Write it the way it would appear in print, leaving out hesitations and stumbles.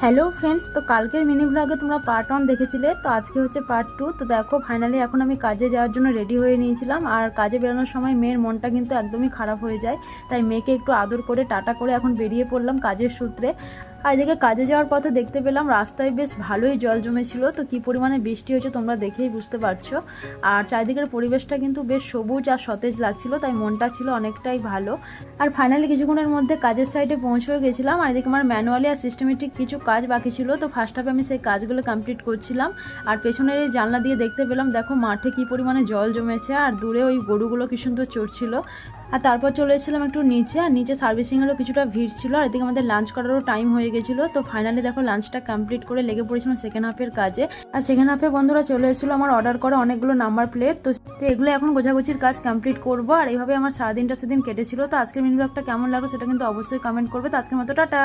Hello friends, তো কালকের mini ব্লগে তোমরা পার্ট 1 দেখেছিলে, তো আজকে হচ্ছে পার্ট 2। তো দেখো ফাইনালি এখন আমি কাজে যাওয়ার জন্য রেডি হয়ে নিয়েছিলাম। আর কাজে বেরোনোর সময় মেয়ের মনটা কিন্তু একদমই খারাপ হয়ে যায়, তাই মেয়েকে একটু আদর করে টাটা করে এখন বেরিয়ে পড়লাম কাজের সূত্রে। আর এদিকে কাজে যাওয়ার পথে দেখতে পেলাম রাস্তায় বেশ ভালোই জল জমেছিল, তো কী পরিমাণে বৃষ্টি হয়েছে তোমরা দেখেই বুঝতে পারছো। আর চারিদিকের পরিবেশটা কিন্তু বেশ সবুজ আর সতেজ লাগছিল, তাই মনটা ছিল অনেকটাই ভালো। আর ফাইনালি কিছুক্ষণের মধ্যে কাজের সাইডে পৌঁছে গেছিলাম। আর এদিকে আমার ম্যানুয়ালি আর সিস্টেমেটিক কিছু কাজ বাকি ছিল, তো ফার্স্ট হাফে আমি সেই কাজগুলো কমপ্লিট করছিলাম। আর পেছনের এই জানলা দিয়ে দেখতে পেলাম দেখো মাঠে কী পরিমাণে জল জমেছে, আর দূরে ওই গরুগুলো কি সুন্দর চড়ছিল। আর তারপর চলে এসেছিলাম একটু নিচে, আর নিচে সার্ভিসিংয়েরও কিছুটা ভিড় ছিল। আর এদিকে আমাদের লাঞ্চ করারও টাইম হয়ে গেছিলো, তো ফাইনালি দেখো লাঞ্চটা কমপ্লিট করে লেগে পড়েছিলাম সেকেন্ড হাফের কাজে। আর সেকেন্ড হাফে বন্ধুরা চলে এসেছিলো আমার অর্ডার করা অনেকগুলো নাম্বার প্লেট, তো এগুলো এখন গোছাগুছির কাজ কমপ্লিট করবো। আর এইভাবে আমার সারাদিনটা সেদিন কেটেছিল। তো আজকের মিনি ব্লগটা কেমন লাগলো সেটা কিন্তু অবশ্যই কমেন্ট করবে। তো আজকের মতো টাটা।